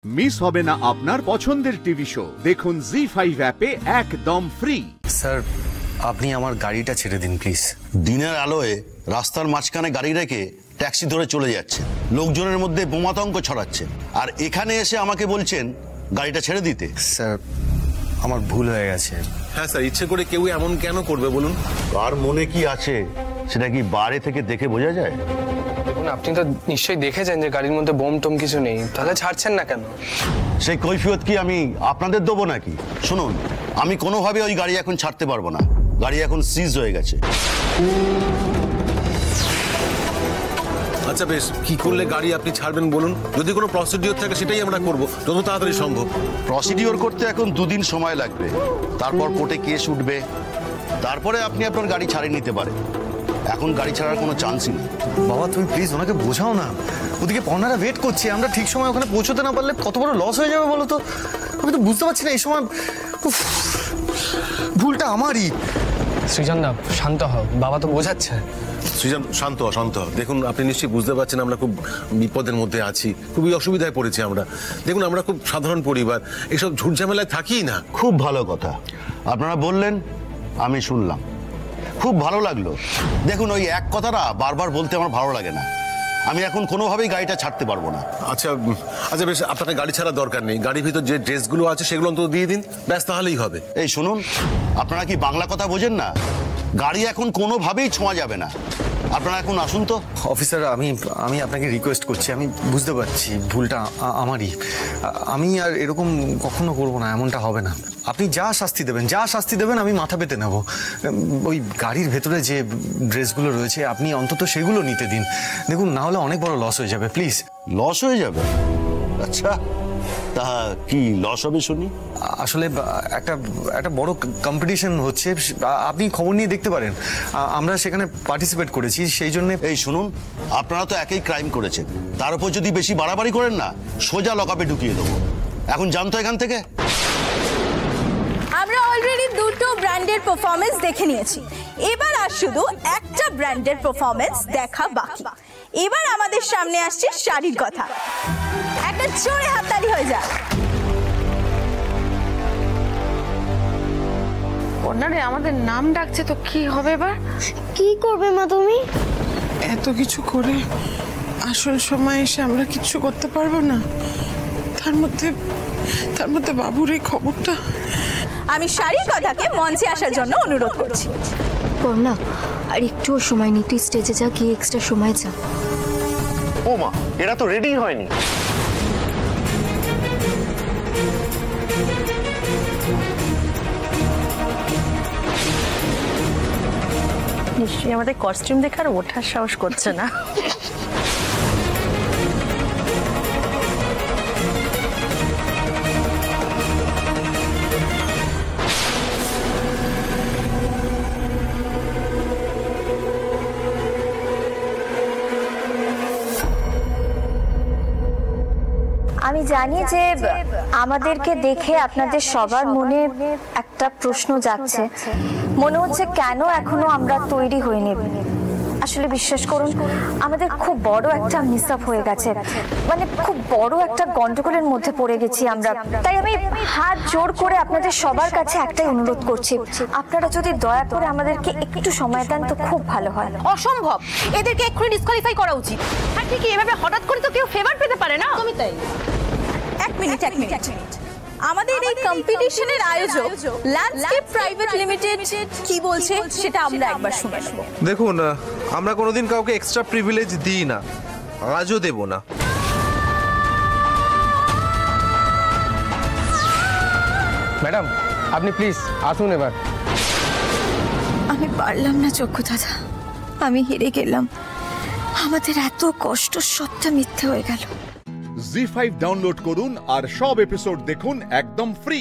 Miss হবে না আপনার পছন্দের টিভি শো। দেখুন জি5 অ্যাপে একদম ফ্রি। স্যার, আপনি আমার গাড়িটা ছেড়ে দিন প্লিজ। দিনের আলোয় রাস্তার মাঝখানে গাড়ি রেখে ট্যাক্সি ধরে চলে যাচ্ছে, লোকজনের মধ্যে বোমাতঙ্ক ছড়াচ্ছে, আর এখানে এসে আমাকে বলছেন গাড়িটা ছেড়ে দিতে। স্যার, আমার ভুল হয়ে গেছে। হ্যাঁ স্যার, ইচ্ছে করে কেউ এমন কেন করবে বলুন? কার মনে কি আছে সেটা কি বাইরে থেকে দেখে বোঝা যায়? আপনি তো নিশ্চয়ই দেখেছেন যে গাড়ির মধ্যে বোম টোম কিছু নেই, তাহলে ছাড়ছেন না কেন? সেই কৈফিয়ত কি আমি আপনাদের দেবো নাকি? শুনুন, আমি কোনোভাবে ওই গাড়ি এখন ছাড়তে পারবো না। গাড়ি এখন সিজ হয়ে গেছে। আচ্ছা বেশ, কি করলে গাড়ি আপনি ছাড়বেন বলুন? যদি কোনো প্রসিডিওর থাকে সেটাই আমরা করব, যত তাড়াতাড়ি সম্ভব। প্রসিডিওর করতে এখন 2 দিন সময় লাগবে, তারপর কোর্টে কেস উঠবে, তারপরে আপনি আপনার গাড়ি ছাড়িয়ে নিতে পারেন। এখন গাড়ি ছাড়ার কোনো চান্সই নেই। বাবা, তুমি প্লিজ ওনাকে বোঝাও না। ওদিকে পর্ণারা ওয়েট করছে, আমরা ঠিক সময় ওখানে পৌঁছতে না পারলে কত বড় লস হয়ে যাবে বলো তো। আমি তো বুঝতে পারছি না এই সময়। ভুলটা আমারই। সৃজন দা, শান্ত হও, বাবা তো বোঝাচ্ছে। সৃজন, শান্ত হ, শান্ত হ। দেখুন, আপনি নিশ্চয়ই বুঝতে পারছেন আমরা খুব বিপদের মধ্যে আছি, খুবই অসুবিধায় পড়েছি আমরা। দেখুন, আমরা খুব সাধারণ পরিবার, এসব ঝুটঝামেলায় থাকি না। খুব ভালো কথা আপনারা বললেন, আমি শুনলাম, খুব ভালো লাগলো। দেখুন, ওই এক কথাটা বারবার বলতে আমার ভালো লাগে না। আমি এখন কোনোভাবেই গাড়িটা ছাড়তে পারবো না। আচ্ছা আচ্ছা বেশ, আপনাকে গাড়ি ছাড়ার দরকার নেই। গাড়ির ভিতর যে ড্রেসগুলো আছে সেগুলো অন্তত দিয়ে দিন, ব্যাস, তাহলেই হবে। এই শুনুন, আপনারা কি বাংলা কথা বোঝেন না? গাড়ি এখন কোনোভাবেই ছোঁয়া যাবে না। আপনারা এখন আসুন তো। অফিসার, আমি আপনাকে রিকোয়েস্ট করছি, আমি বুঝতে পারছি ভুলটা আমারই। আমি আর এরকম কখনো করবো না, এমনটা হবে না। আপনি যা শাস্তি দেবেন আমি মাথা পেতে নেব। ওই গাড়ির ভেতরে যে ড্রেসগুলো রয়েছে আপনি অন্তত সেগুলো নিতে দিন। দেখুন, না হলে অনেক বড় লস হয়ে যাবে, প্লিজ। লস হয়ে যাবে? আচ্ছা, তা কি লস হবে শুনি? আসলে একটা বড় কম্পিটিশন হচ্ছে, আপনি খবর নিয়ে দেখতে পারেন। আমরা সেখানে পার্টিসিপেট করেছি, সেই জন্য। এই শুনুন, আপনারা তো একই ক্রাইম করেছেন, তার উপর যদি বেশি বাড়াবাড়ি করেন না, সোজা লকআপে ঢুকিয়ে দেবো। এখন জানতো এখান থেকে। আমরা অলরেডি দুটো ব্র্যান্ডের পারফরমেন্স দেখে নিয়েছি, এবার আর শুধু একটা ব্র্যান্ডের পারফরমেন্স দেখা বাকি। এবার আমাদের সামনে আসছে শাড়ির কথা। একটা জোরে হাততালি হয়ে যায়। পর্ণারে আমাদের নাম ডাকছে তো, কি হবে এবার? কি করবে মা তুমি? এত কিছু করে আসল সময় এসে আমরা কিছু করতে পারবো না। তার মধ্যে বাবুর এই খবরটা। আমি শাড়ির কথাকে মঞ্চে আসার জন্য অনুরোধ করছি। পর্ণা, আর একটুও সময় নেই, তুই স্টেজে যা, গিয়ে এক্সট্রা সময় যা। ও মা, এরা তো রেডি হয়নি। নিশ্চয়ই আমাদের কস্টিউম দেখার ওঠার সাহস করছে না। আমি জানি যে আমাদেরকে দেখে আপনাদের সবার মনে একটা প্রশ্ন যাচ্ছে, মনে হচ্ছে কেন এখনো আমরা তৈরি হইনি। আসলে বিশ্বাস করুন, আমাদের খুব বড় একটা মিস আপ হয়ে গেছে, মানে খুব বড় একটা গন্ডগোলের মধ্যে পড়ে গেছি আমরা। তাই আমি হাত জোর করে আপনাদের সবার কাছে একটাই অনুরোধ করছি, আপনারা যদি দয়া করে আমাদেরকে একটু সময় দেন তো খুব ভালো হয়। অসম্ভব, এদেরকে এক্ষুনি ডিসকোয়ালিফাই করা উচিত। আর ঠিকই, এভাবে হঠাৎ করে তো কেউ ফেভার পেতে পারে না। তুমি তাই। এক মিনিট। আমাদের এই কম্পিটিশনের আয়োজক ল্যান্ডস্কেপ প্রাইভেট লিমিটেড কি বলছে সেটা আমরা একবার শুনে নেব। দেখুন, আমরা কোনোদিন কাউকে এক্সট্রা প্রিভিলেজ দিই না, আজও দেব না। ম্যাডাম, আপনি প্লিজ আসুন এবার। আমি পারলাম না চক্ষু দাদা, আমি হেরে গেলাম। আমাদের এত কষ্ট সবটা মিথ্যে হয়ে গেল। জি5 ডাউনলোড করুন আর সব এপিসোড দেখুন একদম ফ্রি।